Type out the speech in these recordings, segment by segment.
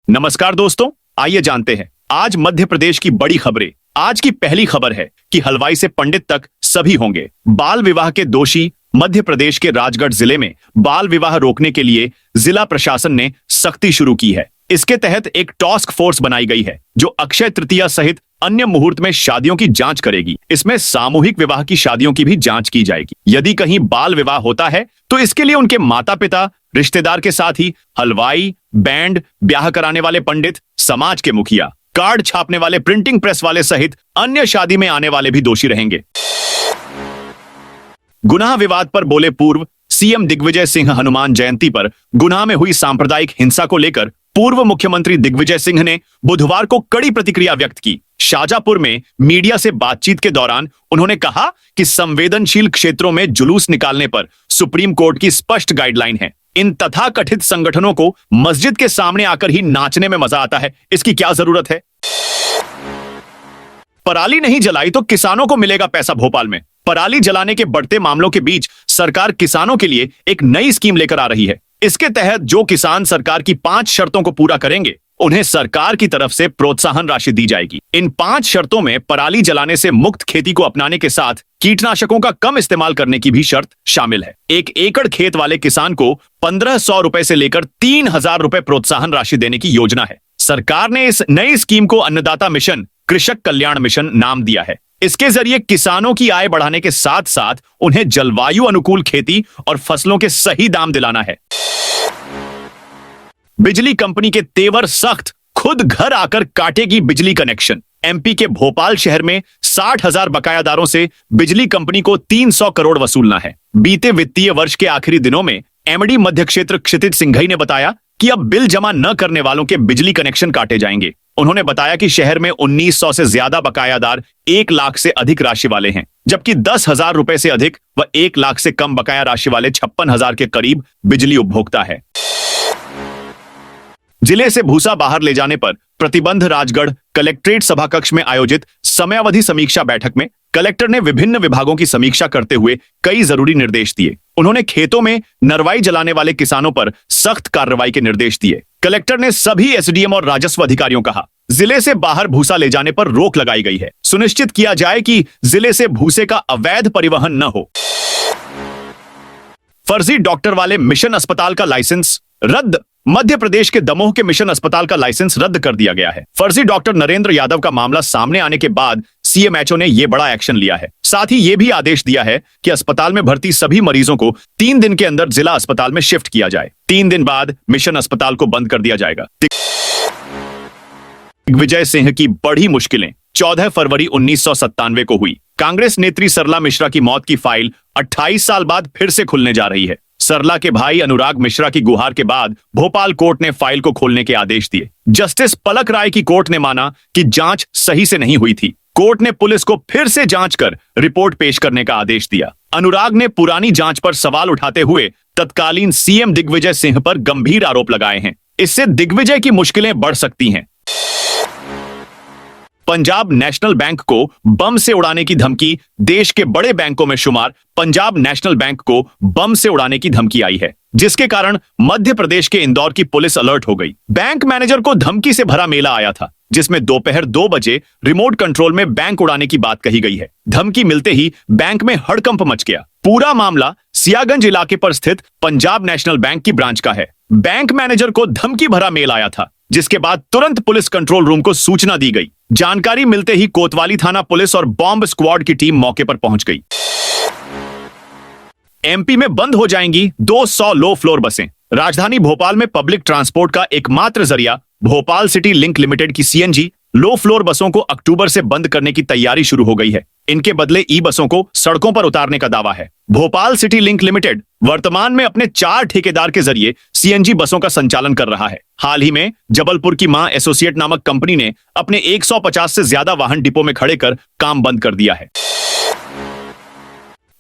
नमस्कार दोस्तों, आइए जानते हैं आज मध्य प्रदेश की बड़ी खबरें। आज की पहली खबर है कि हलवाई से पंडित तक सभी होंगे बाल विवाह के दोषी। मध्य प्रदेश के राजगढ़ जिले में बाल विवाह रोकने के लिए जिला प्रशासन ने सख्ती शुरू की है। इसके तहत एक टास्क फोर्स बनाई गई है जो अक्षय तृतीया सहित अन्य मुहूर्त में शादियों की जांच करेगी। इसमें सामूहिक विवाह की शादियों की भी जांच की जाएगी। यदि कहीं बाल विवाह होता है तो इसके लिए उनके माता पिता, रिश्तेदार के साथ ही हलवाई, बैंड, ब्याह कराने वाले पंडित, समाज के मुखिया, कार्ड छापने वाले, प्रिंटिंग प्रेस वाले सहित अन्य शादी में आने वाले भी दोषी रहेंगे। गुनाह विवाद पर बोले पूर्व सीएम दिग्विजय सिंह। हनुमान जयंती पर गुनाह में हुई सांप्रदायिक हिंसा को लेकर पूर्व मुख्यमंत्री दिग्विजय सिंह ने बुधवार को कड़ी प्रतिक्रिया व्यक्त की। शाजापुर में मीडिया से बातचीत के दौरान उन्होंने कहा कि संवेदनशील क्षेत्रों में जुलूस निकालने पर सुप्रीम कोर्ट की स्पष्ट गाइडलाइन है। इन तथाकथित संगठनों को मस्जिद के सामने आकर ही नाचने में मजा आता है, इसकी क्या जरूरत है। पराली नहीं जलाई तो किसानों को मिलेगा पैसा। भोपाल में पराली जलाने के बढ़ते मामलों के बीच सरकार किसानों के लिए एक नई स्कीम लेकर आ रही है। इसके तहत जो किसान सरकार की 5 शर्तों को पूरा करेंगे उन्हें सरकार की तरफ से प्रोत्साहन राशि दी जाएगी। इन 5 शर्तों में पराली जलाने से मुक्त खेती को अपनाने के साथ कीटनाशकों का कम इस्तेमाल करने की भी शर्त शामिल है। 1 एकड़ खेत वाले किसान को 1500 रुपए से लेकर 3000 रुपए प्रोत्साहन राशि देने की योजना है। सरकार ने इस नई स्कीम को अन्नदाता मिशन, कृषक कल्याण मिशन नाम दिया है। इसके जरिए किसानों की आय बढ़ाने के साथ साथ उन्हें जलवायु अनुकूल खेती और फसलों के सही दाम दिलाना है। बिजली कंपनी के तेवर सख्त, खुद घर आकर काटेगी बिजली कनेक्शन। एमपी के भोपाल शहर में 60,000 बकायादारों से बिजली कंपनी को 300 करोड़ वसूलना है। बीते वित्तीय वर्ष के आखिरी दिनों में एमडी मध्य क्षेत्र क्षितिज सिंघई ने बताया कि अब बिल जमा न करने वालों के बिजली कनेक्शन काटे जाएंगे। उन्होंने बताया कि शहर में 1900 से ज्यादा बकायादार 1 लाख से अधिक राशि वाले हैं, जबकि 10,000 रुपए से अधिक व 1 लाख से कम बकाया राशि वाले 56,000 के करीब बिजली उपभोक्ता है। जिले से भूसा बाहर ले जाने पर प्रतिबंध। राजगढ़ कलेक्ट्रेट सभा कक्ष में आयोजित समयावधि समीक्षा बैठक में कलेक्टर ने विभिन्न विभागों की समीक्षा करते हुए कई जरूरी निर्देश दिए। उन्होंने खेतों में नरवाई जलाने वाले किसानों पर सख्त कार्रवाई के निर्देश दिए। कलेक्टर ने सभी एसडीएम और राजस्व अधिकारियों कहा, जिले से बाहर भूसा ले जाने पर रोक लगाई गई है। सुनिश्चित किया जाए कि जिले से भूसे का अवैध परिवहन न हो। फर्जी डॉक्टर वाले मिशन अस्पताल का लाइसेंस रद्द। मध्य प्रदेश के दमोह के मिशन अस्पताल का लाइसेंस रद्द कर दिया गया है। फर्जी डॉक्टर नरेंद्र यादव का मामला सामने आने के बाद सीएमएचओ ने यह बड़ा एक्शन लिया है। साथ ही यह भी आदेश दिया है कि अस्पताल में भर्ती सभी मरीजों को 3 दिन के अंदर जिला अस्पताल में शिफ्ट किया जाए। 3 दिन बाद मिशन अस्पताल को बंद कर दिया जाएगा। दिग्विजय सिंह की बड़ी मुश्किलें। 14 फरवरी 1997 को हुई कांग्रेस नेत्री सरला मिश्रा की मौत की फाइल 28 साल बाद फिर से खुलने जा रही है। सरला के भाई अनुराग मिश्रा की गुहार के बाद भोपाल कोर्ट ने फाइल को खोलने के आदेश दिए। जस्टिस पलक राय की कोर्ट ने माना कि जांच सही से नहीं हुई थी। कोर्ट ने पुलिस को फिर से जांच कर रिपोर्ट पेश करने का आदेश दिया। अनुराग ने पुरानी जांच पर सवाल उठाते हुए तत्कालीन सीएम दिग्विजय सिंह पर गंभीर आरोप लगाए हैं। इससे दिग्विजय की मुश्किलें बढ़ सकती हैं। पंजाब नेशनल बैंक को बम से उड़ाने की धमकी। देश के बड़े बैंकों में शुमार पंजाब नेशनल बैंक को बम से उड़ाने की धमकी आई है, जिसके कारण मध्य प्रदेश के इंदौर की पुलिस अलर्ट हो गई। बैंक मैनेजर को धमकी से भरा मेला आया था, जिसमें दोपहर 2 बजे रिमोट कंट्रोल में बैंक उड़ाने की बात कही गई है। धमकी मिलते ही बैंक में हड़कंप मच गया। पूरा मामला सियागंज इलाके पर स्थित पंजाब नेशनल बैंक की ब्रांच का है। बैंक मैनेजर को धमकी भरा मेल आया था, जिसके बाद तुरंत पुलिस कंट्रोल रूम को सूचना दी गई। जानकारी मिलते ही कोतवाली थाना पुलिस और बॉम्ब स्क्वाड की टीम मौके पर पहुंच गई। एमपी में बंद हो जाएंगी 200 लो फ्लोर बसें। राजधानी भोपाल में पब्लिक ट्रांसपोर्ट का एकमात्र जरिया भोपाल सिटी लिंक लिमिटेड की सीएनजी लो फ्लोर बसों को अक्टूबर से बंद करने की तैयारी शुरू हो गई है। इनके बदले ई बसों को सड़कों पर उतारने का दावा है। भोपाल सिटी लिंक लिमिटेड वर्तमान में अपने 4 ठेकेदार के जरिए सीएनजी बसों का संचालन कर रहा है। हाल ही में जबलपुर की मां एसोसिएट नामक कंपनी ने अपने 150 से ज्यादा वाहन डिपो में खड़े कर काम बंद कर दिया है।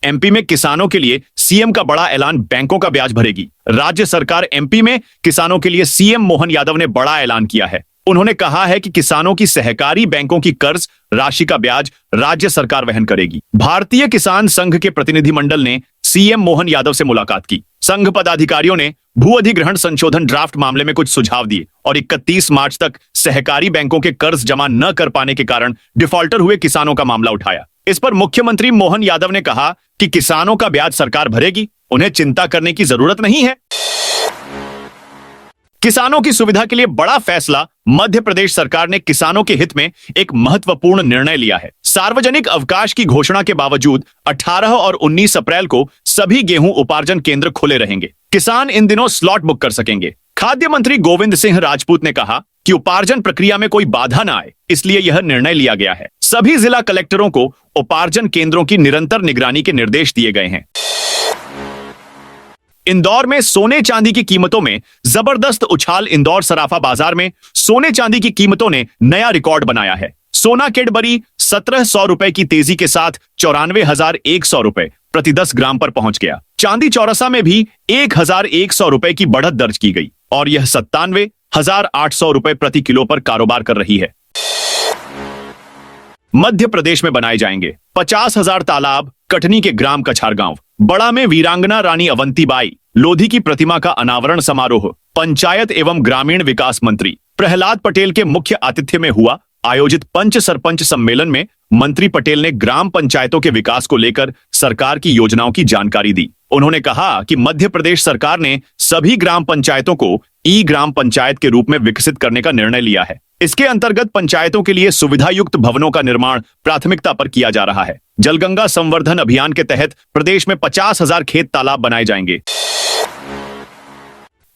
एमपी में किसानों के लिए सीएम का बड़ा ऐलान। बैंकों का ब्याज भरेगी राज्य सरकार। एमपी में किसानों के लिए सीएम मोहन यादव ने बड़ा ऐलान किया है। उन्होंने कहा है कि किसानों की सहकारी बैंकों की कर्ज राशि का ब्याज राज्य सरकार वहन करेगी। भारतीय किसान संघ के प्रतिनिधिमंडल ने सीएम मोहन यादव से मुलाकात की। संघ पदाधिकारियों ने भू अधिग्रहण संशोधन ड्राफ्ट मामले में कुछ सुझाव दिए और 31 मार्च तक सहकारी बैंकों के कर्ज जमा न कर पाने के कारण डिफॉल्टर हुए किसानों का मामला उठाया। इस पर मुख्यमंत्री मोहन यादव ने कहा कि किसानों का ब्याज सरकार भरेगी, उन्हें चिंता करने की जरूरत नहीं है। किसानों की सुविधा के लिए बड़ा फैसला। मध्य प्रदेश सरकार ने किसानों के हित में एक महत्वपूर्ण निर्णय लिया है। सार्वजनिक अवकाश की घोषणा के बावजूद 18 और 19 अप्रैल को सभी गेहूं उपार्जन केंद्र खुले रहेंगे। किसान इन दिनों स्लॉट बुक कर सकेंगे। खाद्य मंत्री गोविंद सिंह राजपूत ने कहा कि उपार्जन प्रक्रिया में कोई बाधा न आए, इसलिए यह निर्णय लिया गया है। सभी जिला कलेक्टरों को उपार्जन केंद्रों की निरंतर निगरानी के निर्देश दिए गए हैं। इंदौर में सोने चांदी की कीमतों में जबरदस्त उछाल। इंदौर सराफा बाजार में सोने चांदी की कीमतों ने नया रिकॉर्ड बनाया है। सोना कैडबरी 1700 रुपए की तेजी के साथ 94,100 रुपए प्रति 10 ग्राम पर पहुंच गया। चांदी चौरसा में भी 1,100 रुपए की बढ़त दर्ज की गई और यह 97,800 रुपए प्रति किलो पर कारोबार कर रही है। मध्य प्रदेश में बनाए जाएंगे 50,000 तालाब। कटनी के ग्राम कछार गांव बड़ा में वीरांगना रानी अवंतीबाई लोधी की प्रतिमा का अनावरण समारोह पंचायत एवं ग्रामीण विकास मंत्री प्रहलाद पटेल के मुख्य आतिथ्य में हुआ। आयोजित पंच सरपंच सम्मेलन में मंत्री पटेल ने ग्राम पंचायतों के विकास को लेकर सरकार की योजनाओं की जानकारी दी। उन्होंने कहा कि मध्य प्रदेश सरकार ने सभी ग्राम पंचायतों को ई ग्राम पंचायत के रूप में विकसित करने का निर्णय लिया है। इसके अंतर्गत पंचायतों के लिए सुविधायुक्त भवनों का निर्माण प्राथमिकता पर किया जा रहा है। जलगंगा संवर्धन अभियान के तहत प्रदेश में 50,000 खेत तालाब बनाए जाएंगे।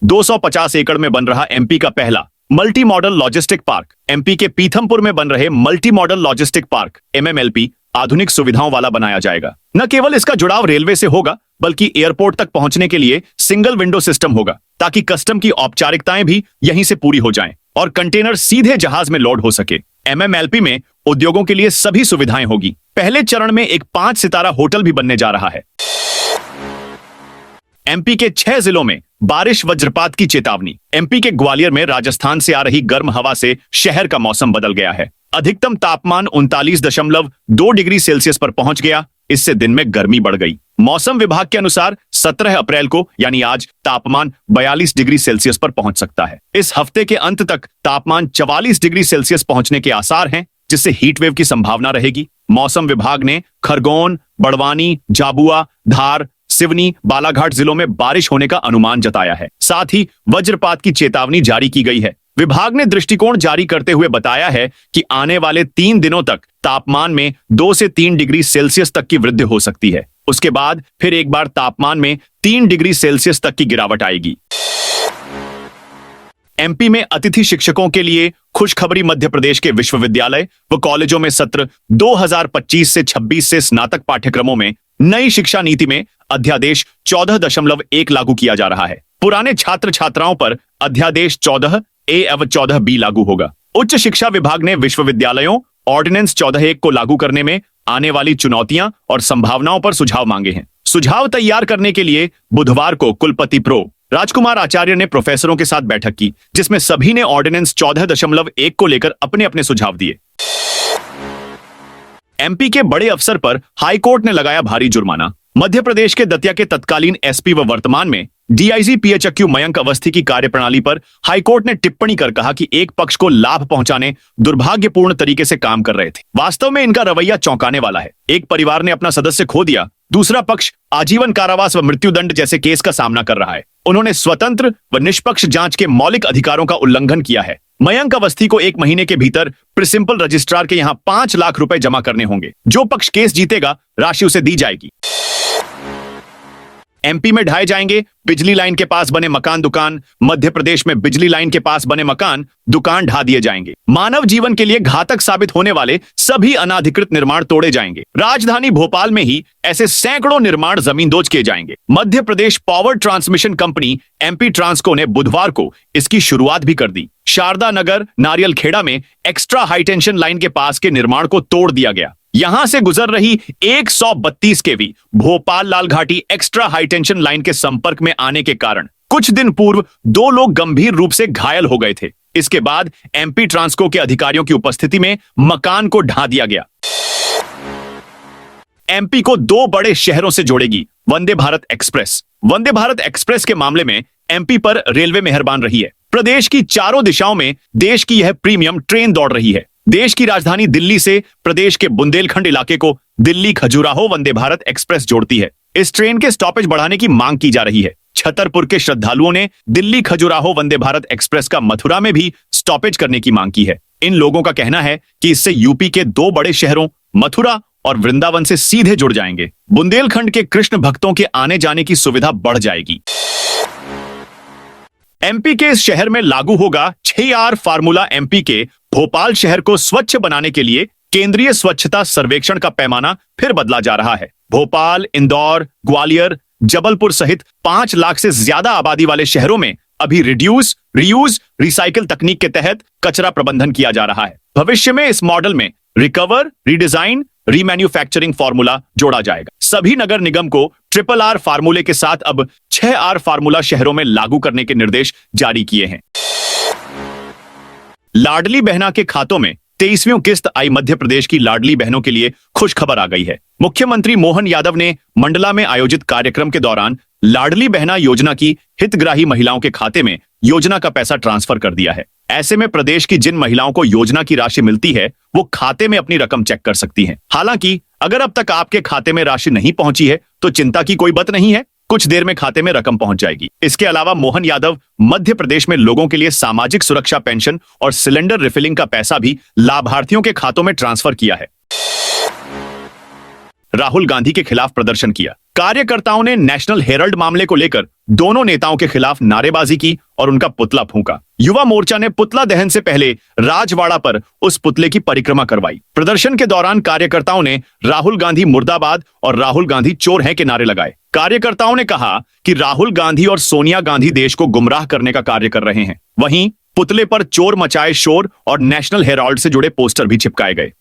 250 एकड़ में बन रहा एमपी का पहला multi modal logistic park. MP के पीथमपुर में बन रहे multi modal logistic park MMLP आधुनिक सुविधाओं वाला बनाया जाएगा। न केवल इसका जुड़ाव रेलवे से होगा, बल्कि एयरपोर्ट तक पहुंचने के लिए सिंगल विंडो सिस्टम होगा, ताकि कस्टम की औपचारिकताएं भी यहीं से पूरी हो जाएं और कंटेनर सीधे जहाज में लोड हो सके। MMLP में उद्योगों के लिए सभी सुविधाएं होगी। पहले चरण में एक 5 सितारा होटल भी बनने जा रहा है। एमपी के 6 जिलों में बारिश वज्रपात की चेतावनी। एमपी के ग्वालियर में राजस्थान से आ रही गर्म हवा से शहर का मौसम बदल गया है। अधिकतम तापमान 39.2 डिग्री सेल्सियस पर पहुंच गया। इससे दिन में गर्मी बढ़ गई। मौसम विभाग के अनुसार 17 अप्रैल को यानी आज तापमान 42 डिग्री सेल्सियस पर पहुंच सकता है। इस हफ्ते के अंत तक तापमान 44 डिग्री सेल्सियस पहुंचने के आसार हैं, जिससे हीट वेव की संभावना रहेगी। मौसम विभाग ने खरगोन, बड़वानी, झाबुआ, धार, सिवनी, बालाघाट जिलों में बारिश होने का अनुमान जताया है। साथ ही वज्रपात की चेतावनी जारी की गई है। विभाग ने दृष्टिकोण जारी करते हुए बताया है कि आने वाले 3 दिनों तक तापमान में 2 से 3 डिग्री सेल्सियस तक की वृद्धि हो सकती है। उसके बाद फिर एक बार तापमान में 3 डिग्री सेल्सियस तक की गिरावट आएगी। एमपी में अतिथि शिक्षकों के लिए खुशखबरी। मध्य प्रदेश के विश्वविद्यालय व कॉलेजों में सत्र 2025 से 26 से स्नातक पाठ्यक्रमों में नई शिक्षा नीति में अध्यादेश 14.1 लागू किया जा रहा है। पुराने छात्र छात्राओं पर अध्यादेश 14A एवं 14B लागू होगा। उच्च शिक्षा विभाग ने विश्वविद्यालयों ऑर्डिनेंस 14.1 को लागू करने में आने वाली चुनौतियां और संभावनाओं पर सुझाव मांगे हैं। सुझाव तैयार करने के लिए बुधवार को कुलपति प्रो राजकुमार आचार्य ने प्रोफेसरों के साथ बैठक की, जिसमें सभी ने ऑर्डिनेंस 14.1 को लेकर अपने अपने सुझाव दिए। एमपी के बड़े अफसर पर हाईकोर्ट ने लगाया भारी जुर्माना। मध्य प्रदेश के दतिया के तत्कालीन एसपी व वर्तमान में डीआईजी PHQ मयंक अवस्थी की कार्यप्रणाली पर हाईकोर्ट ने टिप्पणी कर कहा कि एक पक्ष को लाभ पहुंचाने दुर्भाग्यपूर्ण तरीके से काम कर रहे थे। वास्तव में इनका रवैया चौंकाने वाला है। एक परिवार ने अपना सदस्य खो दिया, दूसरा पक्ष आजीवन कारावास व मृत्युदंड जैसे केस का सामना कर रहा है। उन्होंने स्वतंत्र व निष्पक्ष जांच के मौलिक अधिकारों का उल्लंघन किया है। मयंक अवस्थी को 1 महीने के भीतर प्रिंसिपल रजिस्ट्रार के यहां 5 लाख रुपए जमा करने होंगे। जो पक्ष केस जीतेगा, राशि उसे दी जाएगी। एमपी में ढाए जाएंगे बिजली लाइन के पास बने मकान दुकान। मध्य प्रदेश में बिजली लाइन के पास बने मकान दुकान ढा दिए जाएंगे। मानव जीवन के लिए घातक साबित होने वाले सभी अनाधिकृत निर्माण तोड़े जाएंगे। राजधानी भोपाल में ही ऐसे सैकड़ों निर्माण जमींदोज किए जाएंगे। Madhya Pradesh power transmission company MP Transco ने बुधवार को इसकी शुरुआत भी कर दी। शारदा नगर नारियल खेड़ा में एक्स्ट्रा हाई टेंशन लाइन के पास के निर्माण को तोड़ दिया गया। यहां से गुजर रही 132 kV Bhopal Lalghati extra high tension line के संपर्क में आने के कारण कुछ दिन पूर्व 2 लोग गंभीर रूप से घायल हो गए थे। इसके बाद MP ट्रांसको के अधिकारियों की उपस्थिति में मकान को ढा दिया गया। MP को 2 बड़े शहरों से जोड़ेगी वंदे भारत एक्सप्रेस। वंदे भारत एक्सप्रेस के मामले में एमपी पर रेलवे मेहरबान रही है। प्रदेश की चारों दिशाओं में देश की यह प्रीमियम ट्रेन दौड़ रही है। देश की राजधानी दिल्ली से प्रदेश के बुंदेलखंड इलाके को दिल्ली खजुराहो वंदे भारत एक्सप्रेस जोड़ती है। इस ट्रेन के स्टॉपेज बढ़ाने की मांग की जा रही है। छतरपुर के श्रद्धालुओं ने दिल्ली खजुराहो वंदे भारत एक्सप्रेस का मथुरा में भी स्टॉपेज करने की मांग की है। इन लोगों का कहना है कि इससे यूपी के दो बड़े शहरों मथुरा और वृंदावन से सीधे जुड़ जाएंगे। बुंदेलखंड के कृष्ण भक्तों के आने जाने की सुविधा बढ़ जाएगी। एमपी के इस शहर में लागू होगा 6R फार्मूला। एमपी के भोपाल शहर को स्वच्छ बनाने के लिए केंद्रीय स्वच्छता सर्वेक्षण का पैमाना फिर बदला जा रहा है। भोपाल, इंदौर, ग्वालियर, जबलपुर सहित 5 लाख से ज्यादा आबादी वाले शहरों में अभी रिड्यूस, रीयूज, रिसाइकिल तकनीक के तहत कचरा प्रबंधन किया जा रहा है। भविष्य में इस मॉडल में रिकवर, रीडिजाइन, रीमैन्युफैक्चरिंग फार्मूला जोड़ा जाएगा। सभी नगर निगम को RRR फार्मूले के साथ अब 6R फार्मूला शहरों में लागू करने के निर्देश जारी किए हैं। लाडली बहना के खातों में 23वीं किस्त आई। मध्य प्रदेश की लाडली बहनों के लिए खुश खबर आ गई है। मुख्यमंत्री मोहन यादव ने मंडला में आयोजित कार्यक्रम के दौरान लाडली बहना योजना की हितग्राही महिलाओं के खाते में योजना का पैसा ट्रांसफर कर दिया है। ऐसे में प्रदेश की जिन महिलाओं को योजना की राशि मिलती है वो खाते में अपनी रकम चेक कर सकती हैं। हालांकि अगर अब तक आपके खाते में राशि नहीं पहुंची है तो चिंता की कोई बात नहीं है, कुछ देर में खाते में रकम पहुंच जाएगी। इसके अलावा मोहन यादव मध्य प्रदेश में लोगों के लिए सामाजिक सुरक्षा पेंशन और सिलेंडर रिफिलिंग का पैसा भी लाभार्थियों के खातों में ट्रांसफर किया है। राहुल गांधी के खिलाफ प्रदर्शन किया। कार्यकर्ताओं ने नेशनल हेराल्ड मामले को लेकर दोनों नेताओं के खिलाफ नारेबाजी की और उनका पुतला फूंका। युवा मोर्चा ने पुतला दहन से पहले राजवाड़ा पर उस पुतले की परिक्रमा करवाई। प्रदर्शन के दौरान कार्यकर्ताओं ने राहुल गांधी मुर्दाबाद और राहुल गांधी चोर हैं के नारे लगाए। कार्यकर्ताओं ने कहा कि राहुल गांधी और सोनिया गांधी देश को गुमराह करने का कार्य कर रहे हैं। वहीं पुतले पर चोर मचाए शोर और नेशनल हेराल्ड से जुड़े पोस्टर भी चिपकाए गए।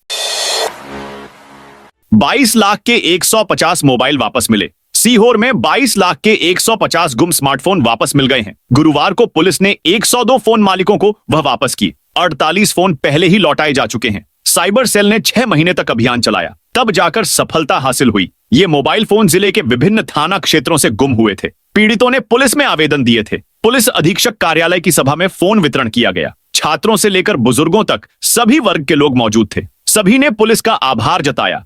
22 लाख के 150 मोबाइल वापस मिले। सीहोर में 22 लाख के 150 गुम स्मार्टफोन वापस मिल गए हैं। गुरुवार को पुलिस ने 102 फोन मालिकों को वह वापस किए। 48 फोन पहले ही लौटाए जा चुके हैं। साइबर सेल ने 6 महीने तक अभियान चलाया, तब जाकर सफलता हासिल हुई। ये मोबाइल फोन जिले के विभिन्न थाना क्षेत्रों से गुम हुए थे। पीड़ितों ने पुलिस में आवेदन दिए थे। पुलिस अधीक्षक कार्यालय की सभा में फोन वितरण किया गया। छात्रों से लेकर बुजुर्गों तक सभी वर्ग के लोग मौजूद थे। सभी ने पुलिस का आभार जताया।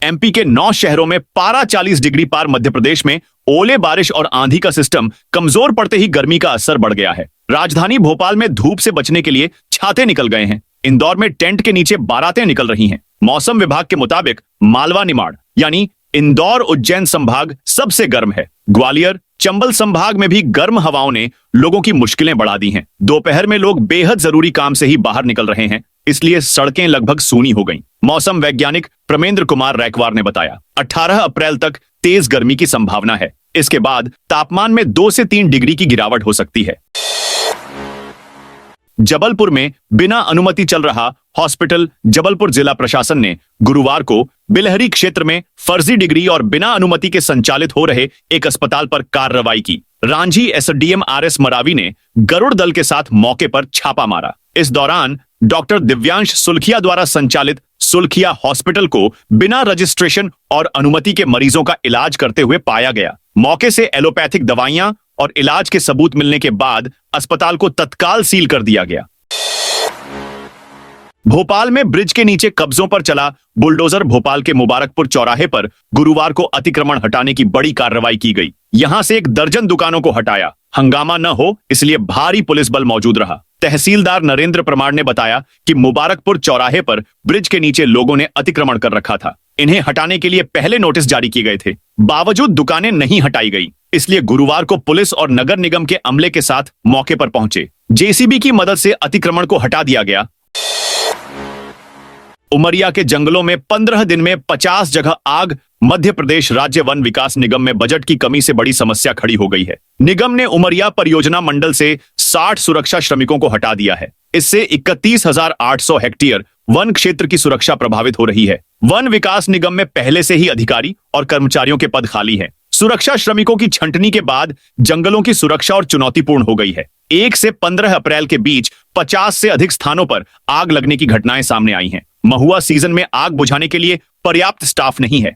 एमपी के 9 शहरों में पारा 40 डिग्री पार। मध्य प्रदेश में ओले, बारिश और आंधी का सिस्टम कमजोर पड़ते ही गर्मी का असर बढ़ गया है। राजधानी भोपाल में धूप से बचने के लिए छाते निकल गए हैं। इंदौर में टेंट के नीचे बारातें निकल रही हैं। मौसम विभाग के मुताबिक मालवा निमाड़ यानी इंदौर उज्जैन संभाग सबसे गर्म है। ग्वालियर, चंबल संभाग में भी गर्म हवाओं ने लोगों की मुश्किलें बढ़ा दी हैं। दोपहर में लोग बेहद जरूरी काम से ही बाहर निकल रहे हैं, इसलिए सड़कें लगभग सूनी हो गईं। मौसम वैज्ञानिक प्रमेंद्र कुमार रैकवार ने बताया, 18 अप्रैल तक तेज गर्मी की संभावना है। इसके बाद तापमान में 2 से 3 डिग्री की गिरावट हो सकती है। जबलपुर में बिना अनुमति चल रहा हॉस्पिटल। जबलपुर जिला प्रशासन ने गुरुवार को बिलहरी क्षेत्र में फर्जी डिग्री और बिना अनुमति के संचालित हो रहे एक अस्पताल पर कार्रवाई की। रांझी एसडीएम आरएस मरावी ने गरुड़ दल के साथ मौके पर छापा मारा। इस दौरान डॉक्टर दिव्यांश सुलखिया द्वारा संचालित सुलखिया हॉस्पिटल को बिना रजिस्ट्रेशन और अनुमति के मरीजों का इलाज करते हुए पाया गया। मौके से एलोपैथिक दवाइयां और इलाज के सबूत मिलने के बाद अस्पताल को तत्काल सील कर दिया गया। भोपाल में ब्रिज के नीचे कब्जों पर चला बुलडोजर। भोपाल के मुबारकपुर चौराहे पर गुरुवार को अतिक्रमण हटाने की बड़ी कार्रवाई की गई। यहां से 1 दर्जन दुकानों को हटाया। हंगामा न हो इसलिए भारी पुलिस बल मौजूद रहा। तहसीलदार नरेंद्र प्रमाण ने बताया कि मुबारकपुर चौराहे पर ब्रिज के नीचे लोगों ने अतिक्रमण कर रखा था। इन्हें हटाने के लिए पहले नोटिस जारी किए गए थे, बावजूद दुकानें नहीं हटाई गई। इसलिए गुरुवार को पुलिस और नगर निगम के अमले के साथ मौके पर पहुंचे। जेसीबी की मदद से अतिक्रमण को हटा दिया गया। उमरिया के जंगलों में 15 दिन में 50 जगह आग। मध्य प्रदेश राज्य वन विकास निगम में बजट की कमी से बड़ी समस्या खड़ी हो गई है। निगम ने उमरिया परियोजना मंडल से 60 सुरक्षा श्रमिकों को हटा दिया है। इससे 31,800 हेक्टेयर वन क्षेत्र की सुरक्षा प्रभावित हो रही है। वन विकास निगम में पहले से ही अधिकारी और कर्मचारियों के पद खाली हैं। सुरक्षा श्रमिकों की छंटनी के बाद जंगलों की सुरक्षा और चुनौतीपूर्ण हो गई है। 1 से 15 अप्रैल के बीच 50 से अधिक स्थानों पर आग लगने की घटनाएं सामने आई हैं। महुआ सीजन में आग बुझाने के लिए पर्याप्त स्टाफ नहीं है।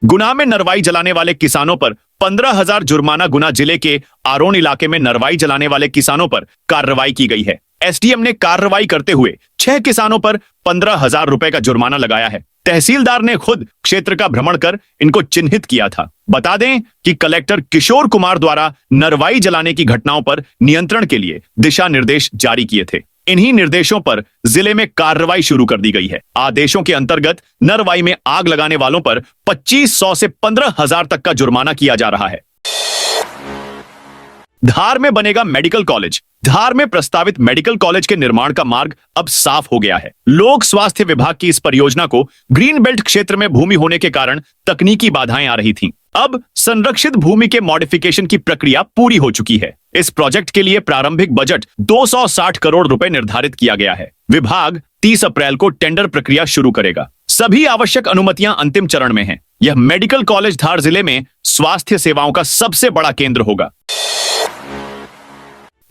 गुना में नरवाई जलाने वाले किसानों पर 15,000 जुर्माना। गुना जिले के आरोन इलाके में नरवाई जलाने वाले किसानों पर कार्रवाई की गई है। एसडीएम ने कार्रवाई करते हुए 6 किसानों पर 15,000 रुपए का जुर्माना लगाया है। तहसीलदार ने खुद क्षेत्र का भ्रमण कर इनको चिन्हित किया था। बता दें कि कलेक्टर किशोर कुमार द्वारा नरवाई जलाने की घटनाओं पर नियंत्रण के लिए दिशा निर्देश जारी किए थे। इन्हीं निर्देशों पर जिले में कार्रवाई शुरू कर दी गई है। आदेशों के अंतर्गत नरवाई में आग लगाने वालों पर 2500 से 15,000 तक का जुर्माना किया जा रहा है। धार में बनेगा मेडिकल कॉलेज। धार में प्रस्तावित मेडिकल कॉलेज के निर्माण का मार्ग अब साफ हो गया है। लोक स्वास्थ्य विभाग की इस परियोजना को ग्रीन बेल्ट क्षेत्र में भूमि होने के कारण तकनीकी बाधाएं आ रही थीं। अब संरक्षित भूमि के मॉडिफिकेशन की प्रक्रिया पूरी हो चुकी है। इस प्रोजेक्ट के लिए प्रारंभिक बजट 260 करोड़ रुपए निर्धारित किया गया है। विभाग 30 अप्रैल को टेंडर प्रक्रिया शुरू करेगा। सभी आवश्यक अनुमतियां अंतिम चरण में हैं। यह मेडिकल कॉलेज धार जिले में स्वास्थ्य सेवाओं का सबसे बड़ा केंद्र होगा।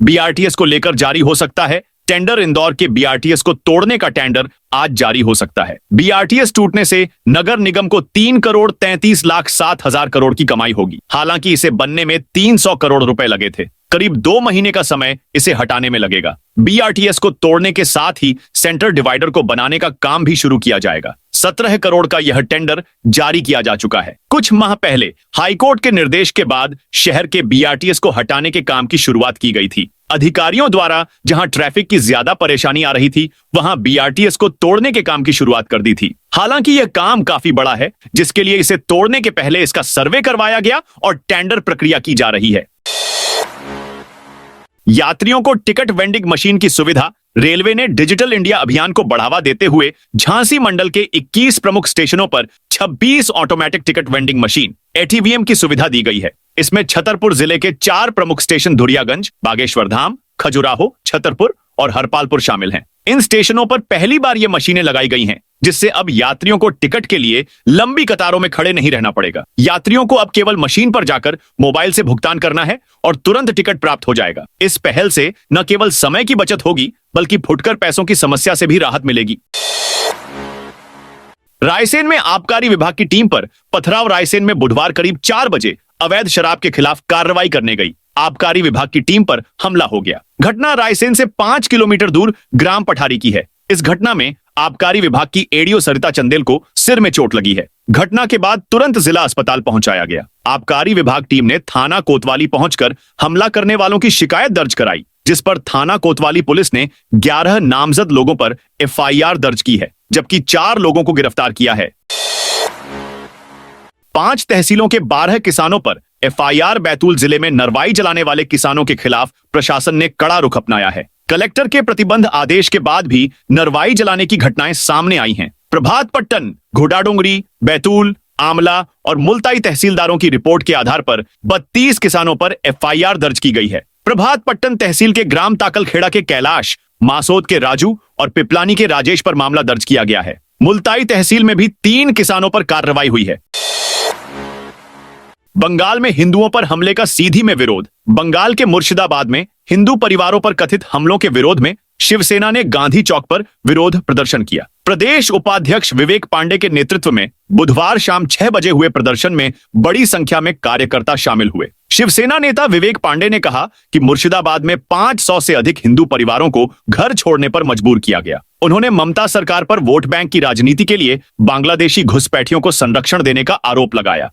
बीआरटीएस को लेकर जारी हो सकता है टेंडर। इंदौर के बीआरटीएस को तोड़ने का टेंडर आज जारी हो सकता है। बीआरटीएस टूटने से नगर निगम को 3,33,07,000 करोड़ की कमाई होगी। हालांकि इसे बनने में 300 करोड़ रुपए लगे थे। करीब 2 महीने का समय इसे हटाने में लगेगा। बीआरटीएस को तोड़ने के साथ ही सेंटर डिवाइडर को बनाने का काम भी शुरू किया जाएगा। 17 करोड़ का यह टेंडर जारी किया जा चुका है। कुछ माह पहले हाईकोर्ट के निर्देश के बाद शहर के बीआरटीएस को हटाने के काम की शुरुआत की गई थी। अधिकारियों द्वारा जहां ट्रैफिक की ज्यादा परेशानी आ रही थी, वहां बीआरटीएस को तोड़ने के काम की शुरुआत कर दी थी। हालांकि यह काम काफी बड़ा है, जिसके लिए इसे तोड़ने के पहले इसका सर्वे करवाया गया और टेंडर प्रक्रिया की जा रही है। यात्रियों को टिकट वेंडिंग मशीन की सुविधा। रेलवे ने डिजिटल इंडिया अभियान को बढ़ावा देते हुए झांसी मंडल के 21 प्रमुख स्टेशनों पर 26 automatic ticket vending machine ATVM की सुविधा दी गई है। इसमें छतरपुर जिले के 4 प्रमुख स्टेशन धुरियागंज, बागेश्वर धाम, खजुराहो, छतरपुर और हरपालपुर शामिल हैं। इन स्टेशनों पर पहली बार ये मशीनें लगाई गई हैं, जिससे अब यात्रियों को टिकट के लिए लंबी कतारों में खड़े नहीं रहना पड़ेगा। यात्रियों को अब केवल मशीन पर जाकर मोबाइल से भुगतान करना है और तुरंत टिकट प्राप्त हो जाएगा। इस पहल से न केवल समय की बचत होगी, बल्कि फुटकर पैसों की समस्या से भी राहत मिलेगी। रायसेन में आबकारी विभाग की टीम पर पथराव। रायसेन में बुधवार करीब 4 बजे अवैध शराब के खिलाफ कार्रवाई करने गई आबकारी विभाग की टीम पर हमला हो गया। घटना रायसेन से 5 किलोमीटर दूर ग्राम पठारी की है। इस घटना में आबकारी विभाग की एडीओ सरिता चंदेल को सिर में चोट लगी है। घटना के बाद तुरंत जिला अस्पताल पहुंचाया गया। आबकारी विभाग टीम ने थाना कोतवाली पहुंचकर हमला करने वालों की शिकायत दर्ज कराई, जिस पर थाना कोतवाली पुलिस ने 11 नामजद लोगों पर एफआईआर दर्ज की है, जबकि 4 लोगों को गिरफ्तार किया है। 5 तहसीलों के 12 किसानों पर एफआईआर। बैतूल जिले में नरवाई जलाने वाले किसानों के खिलाफ प्रशासन ने कड़ा रुख अपनाया है। कलेक्टर के प्रतिबंध आदेश के बाद भी नरवाई जलाने की घटनाएं सामने आई हैं। प्रभात पट्टन, घोड़ाडोंगरी, बैतूल, आमला और मुल्ताई तहसीलदारों की रिपोर्ट के आधार पर 32 किसानों पर एफआईआर दर्ज की गई है। प्रभात पट्टन तहसील के ग्राम ताकलखेड़ा के कैलाश, मासोद के राजू और पिपलानी के राजेश पर मामला दर्ज किया गया है। मुल्ताई तहसील में भी 3 किसानों पर कार्रवाई हुई है। बंगाल में हिंदुओं पर हमले का सीधी में विरोध। बंगाल के मुर्शिदाबाद में हिंदू परिवारों पर कथित हमलों के विरोध में शिवसेना ने गांधी चौक पर विरोध प्रदर्शन किया। प्रदेश उपाध्यक्ष विवेक पांडे के नेतृत्व में बुधवार शाम 6 बजे हुए प्रदर्शन में बड़ी संख्या में कार्यकर्ता शामिल हुए। शिवसेना नेता विवेक पांडे ने कहा कि मुर्शिदाबाद में 500 से अधिक हिंदू परिवारों को घर छोड़ने पर मजबूर किया गया। उन्होंने ममता सरकार पर वोट बैंक की राजनीति के लिए बांग्लादेशी घुसपैठियों को संरक्षण देने का आरोप लगाया।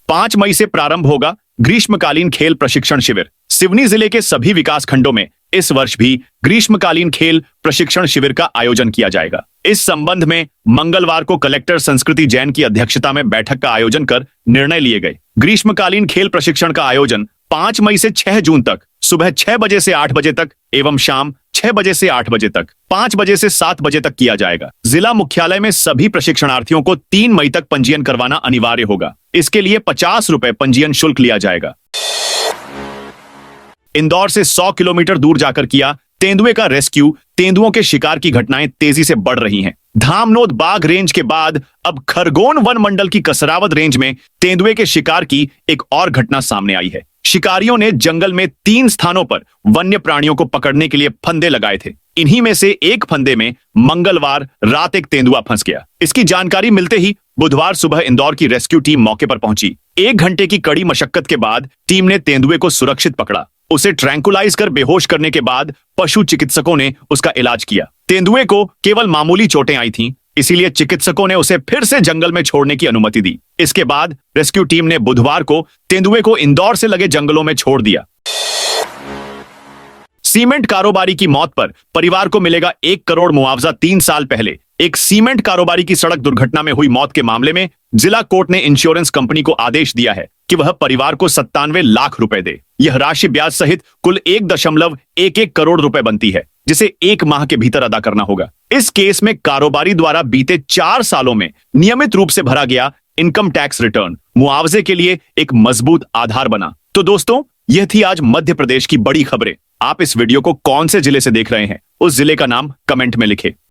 5 मई से प्रारंभ होगा ग्रीष्मकालीन खेल प्रशिक्षण शिविर। सिवनी जिले के सभी विकास खंडों में इस वर्ष भी ग्रीष्मकालीन खेल प्रशिक्षण शिविर का आयोजन किया जाएगा। इस संबंध में मंगलवार को कलेक्टर संस्कृति जैन की अध्यक्षता में बैठक का आयोजन कर निर्णय लिए गए। ग्रीष्मकालीन खेल प्रशिक्षण का आयोजन 5 मई से 6 जून तक सुबह 6 बजे से 8 बजे तक एवं शाम 6 बजे से 8 बजे तक, 5 बजे से 7 बजे तक किया जाएगा। जिला मुख्यालय में सभी प्रशिक्षणार्थियों को 3 मई तक पंजीयन करवाना अनिवार्य होगा। इसके लिए 50 रुपए पंजीयन शुल्क लिया जाएगा। इंदौर से 100 किलोमीटर दूर जाकर किया तेंदुए का रेस्क्यू। तेंदुओं के शिकार की घटनाएं तेजी से बढ़ रही हैं। धामनोद बाघ रेंज के बाद अब खरगोन वन मंडल की कसरावद रेंज में तेंदुए के शिकार की एक और घटना सामने आई है। शिकारियों ने जंगल में 3 स्थानों पर वन्य प्राणियों को पकड़ने के लिए फंदे लगाए थे। इन्हीं में से एक फंदे में मंगलवार रात एक तेंदुआ फंस गया। इसकी जानकारी मिलते ही बुधवार सुबह इंदौर की रेस्क्यू टीम मौके पर पहुंची। 1 घंटे की कड़ी मशक्कत के बाद टीम ने तेंदुए को सुरक्षित पकड़ा। उसे ट्रैंकुलाइज कर बेहोश करने के बाद पशु चिकित्सकों ने उसका इलाज किया। तेंदुए को केवल मामूली चोटें आई थीं, इसीलिए चिकित्सकों ने उसे फिर से जंगल में छोड़ने की अनुमति दी। इसके बाद रेस्क्यू टीम ने बुधवार को तेंदुए को इंदौर से लगे जंगलों में छोड़ दिया। सीमेंट कारोबारी की मौत पर परिवार को मिलेगा 1 करोड़ मुआवजा। 3 साल पहले एक सीमेंट कारोबारी की सड़क दुर्घटना में हुई मौत के मामले में जिला कोर्ट ने इंश्योरेंस कंपनी को आदेश दिया है कि वह परिवार को 97 लाख रुपए दे। यह राशि ब्याज सहित कुल 1.11 करोड़ रुपए बनती है, जिसे 1 माह के भीतर अदा करना होगा। इस केस में कारोबारी द्वारा बीते 4 सालों में नियमित रूप से भरा गया इनकम टैक्स रिटर्न मुआवजे के लिए एक मजबूत आधार बना। तो दोस्तों, यह थी आज मध्य प्रदेश की बड़ी खबरें। आप इस वीडियो को कौन से जिले से देख रहे हैं, उस जिले का नाम कमेंट में लिखें।